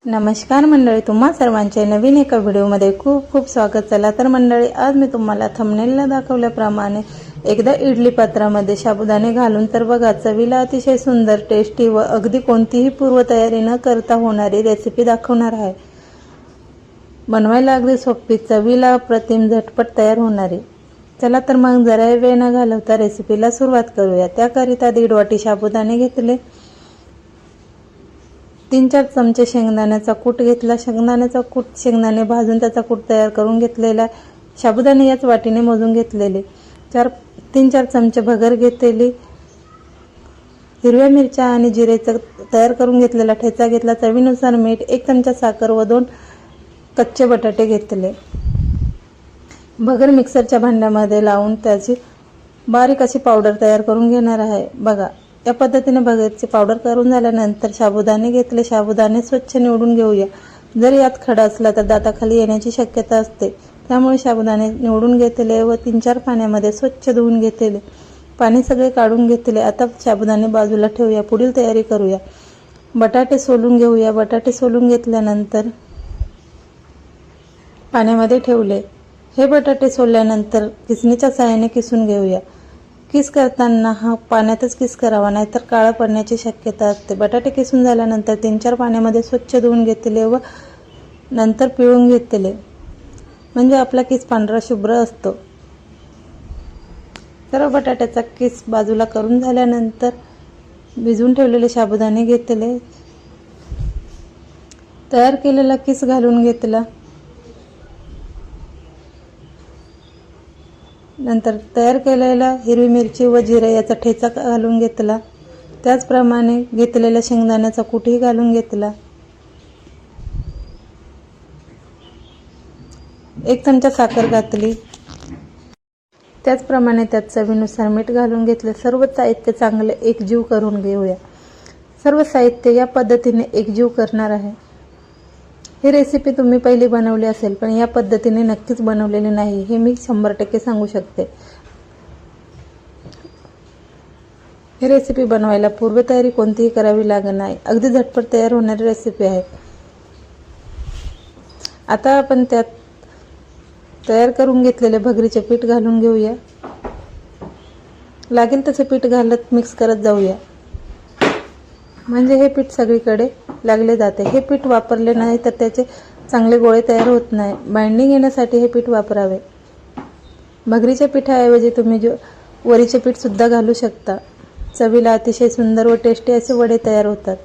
नमस्कार मंडळी, तुम्हा सर्वांचे नवीन एका व्हिडिओमध्ये खूप खूप स्वागत. चला तर मंडळी, आज मी तुम्हाला थंबनेलला दाखवल्याप्रमाणे एकदा इडली पात्रामध्ये साबुदाणे घालून तर बघा चवीला अतिशय सुंदर, टेस्टी व अगदी कोणतीही पूर्वतयारी न करता होणारी रेसिपी दाखवणार आहे. बनवायला अगदी सोपी, चवीला अप्रतिम, झटपट तयार होणारी. चला तर मग जरा वेळ न घालवता रेसिपीला सुरुवात करूया. त्याकरिता 1.5 वाटी साबुदाणे घेतले, 3-4 चमचे शेंगदाण्याचा कूट घेतला. शेंगदाणे भाजून त्याचा कूट तयार करून घेतलेला. साबुदाणे याच वाटीने मोजून घेतलेले. 3-4 चमचे भगर घेतलेली. हिरव्या मिरच्या आणि जिरेचा तयार करून घेतलेला ठेचा घेतला. चवीनुसार मीठ, 1 चमचा साखर व 2 कच्चे बटाटे घेतले. भगर मिक्सरच्या भांड्यामध्ये लावून त्याची बारीक अशी पावडर तयार करून घेणार आहे. बघा, या पद्धतीने भगरची पावडर करून झाल्यानंतर साबुदाणे घेतले. साबुदाणे स्वच्छ निवडून घेऊया. जर यात खडा असला तर दाताखाली येण्याची शक्यता असते, त्यामुळे साबुदाणे निवडून घेतले व 3-4 पाण्यामध्ये स्वच्छ धुवून घेतले. पाणी सगळे काढून घेतले. आता साबुदाणे बाजूला ठेवूया. पुढील तयारी करूया. बटाटे सोलून घेऊया. बटाटे सोलून घेतल्यानंतर पाण्यामध्ये ठेवले. हे बटाटे सोलल्यानंतर किसणीच्या साहाय्याने किसून घेऊया. किस करताना हा पाण्यातच किस करावा, नाहीतर काळा पडण्याची शक्यता असते. बटाटे किसून झाल्यानंतर 3-4 पाण्यामध्ये स्वच्छ धुवून घेतले व नंतर पिळून घेतले, म्हणजे आपला किस पांढरा शुभ्र असतो. सर्व बटाट्याचा किस बाजूला करून झाल्यानंतर भिजवून ठेवलेले साबुदाणे घेतले. तयार केलेला किस घालून घेतला. नंतर तयार केलेला हिरवी मिरची व जिरे याचा ठेचा घालून घेतला. त्याचप्रमाणे घेतलेल्या शेंगदाण्याचा कूटही घालून घेतला. 1 चमचा साखर घातली. त्याचप्रमाणे त्यात चवीनुसार मीठ घालून घेतले. सर्व साहित्य चांगले एकजीव करून घेऊया. सर्व साहित्य या पद्धतीने एकजीव करणार आहे. ही रेसिपी तुम्ही पहिली बनवली असेल, पण या पद्धतीने नक्कीच बनवलेली नाही, हे मी 100% सांगू शकते. ही रेसिपी बनवायला पूर्वतयारी कोणतीही करावी लागत नाही. अगदी झटपट तयार होणारी रेसिपी आहे. आता आपण त्यात तयार करून घेतलेले भगरीचे पीठ घालून घेऊया. लागेल तसे पीठ घालत मिक्स करत जाऊया, म्हणजे हे पीठ सगळीकडे लागले जाते. हे पीठ वापरले नाही तर त्याचे चांगले गोळे तयार होत नाही. बाइंडिंग येण्यासाठी हे पीठ वापरावे. भगरीच्या पिठाऐवजी तुम्ही वरीचे पीठ सुद्धा घालू शकता. चवीला अतिशय सुंदर व टेस्टी असे वडे तयार होतात.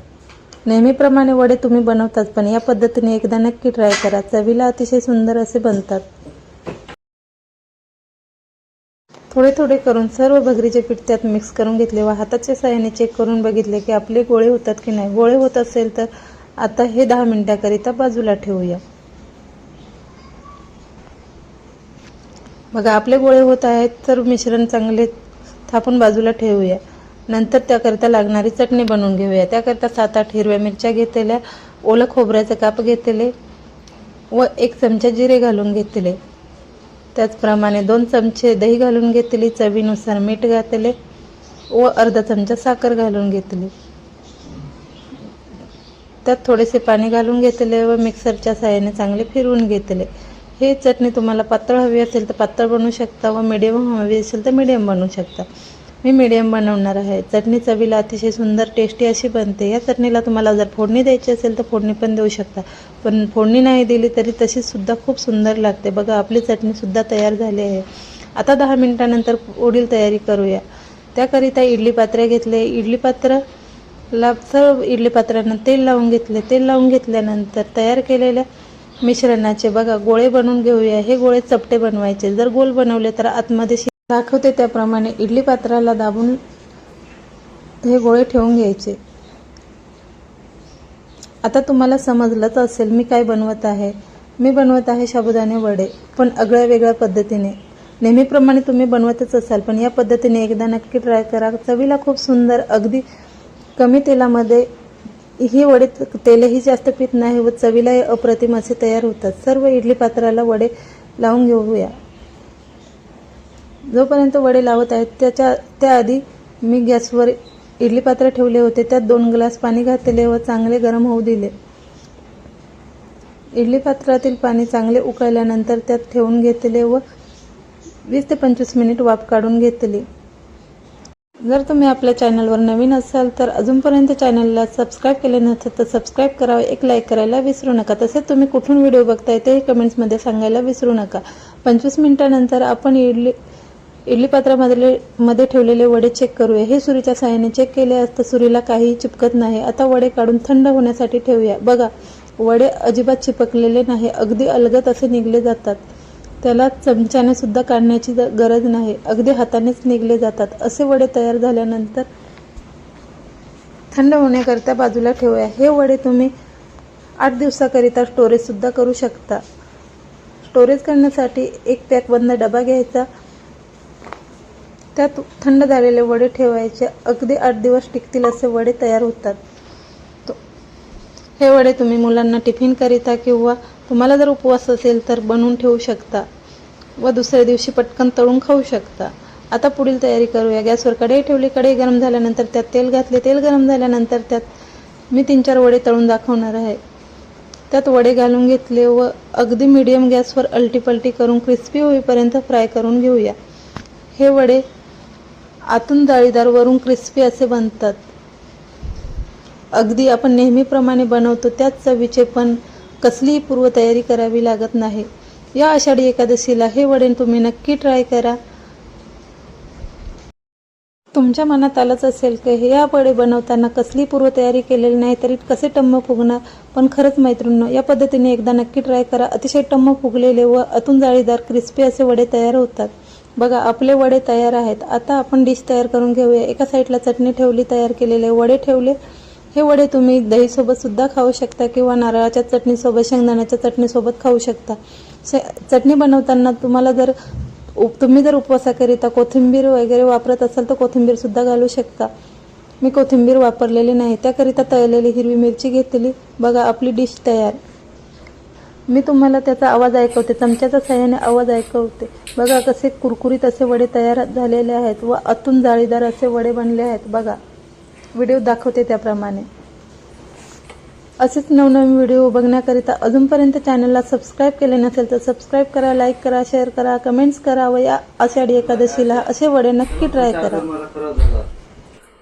नेहमीप्रमाणे वडे तुम्ही बनवतात, पण या पद्धतीने एकदा नक्की ट्राय करा. चवीला अतिशय सुंदर असे बनतात. थोडे थोडे करून सर्व भगरीचे पीठ त्यात मिक्स करून घेतले व हाताच्या साहाय्याने चेक करून बघितले की आपले गोळे होतात की नाही. गोळे होत असेल तर आता हे 10 मिनिटाकरिता बाजूला ठेवूया. बघा, आपले गोळे होत आहेत, तर मिश्रण चांगले थापून बाजूला ठेवूया. नंतर त्याकरिता लागणारी चटणी बनवून घेऊया. त्याकरिता 7-8 हिरव्या मिरच्या घेतलेल्या, ओलं खोबऱ्याचे काप घेतले व 1 चमचा जिरे घालून घेतले. त्याचप्रमाणे 2 चमचे दही घालून घेतली. चवीनुसार मीठ घातले व अर्धा चमचा साखर घालून घेतली. त्यात थोडेसे पाणी घालून घेतले व मिक्सरच्या साहाय्याने चांगले फिरवून घेतले. हे चटणी तुम्हाला पातळ हवी असेल तर पातळ बनवू शकता व मिडियम हवी असेल तर मिडियम बनवू शकता. मी मिडियम बनवणार आहे. चटणी चवीला अतिशय सुंदर, टेस्टी अशी बनते. या चटणीला तुम्हाला जर फोडणी द्यायची असेल तर फोडणी पण देऊ शकता, पण फोडणी नाही दिली तरी तशी सुद्धा खूप सुंदर लागते. बघा, आपली चटणी सुद्धा तयार झाली आहे. आता 10 मिनिटानंतर पुढील तयारी करूया. त्याकरिता इडली पात्रे घेतले. सर्व इडली पात्रांना तेल लावून घेतले. तेल लावून घेतल्यानंतर तयार केलेल्या मिश्रणाचे बघा गोळे बनवून घेऊया. हे गोळे चपटे बनवायचे. जर गोल बनवले तर आतमध्ये दाखवते त्याप्रमाणे इडली पात्राला दाबून हे गोळे ठेवून घ्यायचे. आता तुम्हाला समजलंच असेल मी काय बनवत आहे. मी बनवत आहे साबुदाणे वडे, पण आगळ्या वेगळ्या पद्धतीने. नेहमीप्रमाणे तुम्ही बनवतच असाल, पण या पद्धतीने एकदा नक्की ट्राय करा. चवीला खूप सुंदर, अगदी कमी तेलामध्ये ही वडे, तेलही जास्त पीत नाही व चवीला अप्रतिम असे तयार होतात. सर्व इडली पात्राला वडे लावून घेऊया. जोपर्यंत वडे लावत आहेत त्याआधी मी गॅसवर इडली पात्र ठेवले होते. त्यात 2 ग्लास पाणी घातले व चांगले गरम होऊ दिले. इडली पात्रातील पाणी चांगले उकळल्यानंतर त्यात ठेवून घेतले व 20 ते 25 मिनिट वाफ काढून घेतली. जर तुम्ही आपल्या चॅनलवर नवीन असाल तर अजूनपर्यंत चॅनलला सबस्क्राईब केले नसेल तर सबस्क्राईब करा, एक लाईक करायला विसरू नका. तसेच तुम्ही कुठून व्हिडिओ बघताय ते कमेंट्समध्ये सांगायला विसरू नका. 25 मिनिटानंतर आपण इडली पात्रामध्ये ठेवलेले वडे चेक करूया. हे सुरीच्या साहाय्याने चेक केले असता सुरीला काहीही चिपकत नाही. आता वडे काढून थंड होण्यासाठी ठेवूया. बघा, वडे अजिबात चिपकलेले नाही, अगदी अलगद असे निघले जातात. त्याला चमच्याने सुद्धा काढण्याची गरज नाही, अगदी हातानेच निघले जातात. असे वडे तयार झाल्यानंतर थंड होण्याकरिता बाजूला ठेवूया. हे वडे तुम्ही 8 दिवसाकरिता स्टोरेज सुद्धा करू शकता. स्टोरेज करण्यासाठी एक पॅकबंद डबा घ्यायचा, त्यात थंड झालेले वडे ठेवायचे. अगदी 8 दिवस टिकतील असे वडे तयार होतात. हे वडे तुम्ही मुलांना टिफिन करिता किंवा तुम्हाला जर उपवास असेल तर बनवून ठेवू शकता व दुसऱ्या दिवशी पटकन तळून खाऊ शकता. आता पुढील तयारी करूया. गॅसवर कढई ठेवली. कढई गरम झाल्यानंतर त्यात तेल घातले. तेल गरम झाल्यानंतर त्यात मी 3-4 वडे तळून दाखवणार आहे. त्यात वडे घालून घेतले व अगदी मीडियम गॅसवर अलटीपलटी करून क्रिस्पी होईपर्यंत फ्राय करून घेऊया. हे वडे आतून जाळीदार वरून क्रिस्पी असे बनतात. अगदी आपण नेहमीप्रमाणे बनवतो त्याच चवीचे, पण कसलीही पूर्वतयारी करावी लागत नाही. या आषाढी एकादशीला हे वडे तुम्ही नक्की ट्राय करा. तुमच्या मनात आलंच असेल की हे या वडे बनवताना कसली पूर्वतयारी केलेली नाही तरी कसे टम्म फुगणार. पण खरंच मैत्रिणींनो, या पद्धतीने एकदा नक्की ट्राय करा. अतिशय टम्म फुगलेले व आतून जाळीदार क्रिस्पी असे वडे तयार होतात. बघा, आपले वडे तयार आहेत. आता आपण डिश तयार करून घेऊया. एका साईडला चटणी ठेवली, तयार केलेले वडे ठेवले. हे वडे तुम्ही दहीसोबत सुद्धा खाऊ शकता किंवा नारळाच्या चटणीसोबत, शेंगदाण्याच्या चटणीसोबत खाऊ शकता. चटणी बनवताना तुम्ही जर उपवासाकरिता कोथिंबीर वगैरे वापरत असाल तर कोथिंबीर सुद्धा घालू शकता. मी कोथिंबीर वापरलेली नाही, त्याकरिता तळलेली हिरवी मिरची घेतली. बघा, आपली डिश तयार. मी तुम्हाला त्याचा आवाज ऐकवते, चमच्याच्या साहाय्याने आवाज ऐकवते. बघा कसे कुरकुरीत असे वडे तयार झालेले आहेत व आतून जाळीदार असे वडे बनले आहेत. बघा, व्हिडिओ दाखवते त्याप्रमाणे. असेच नवनवीन व्हिडिओ बघण्याकरिता अजूनपर्यंत चॅनलला सबस्क्राईब केले नसेल तर सबस्क्राईब करा, लाईक करा, शेअर करा, कमेंट्स करा व या आषाढी एकादशीला असे वडे नक्की ट्राय करा.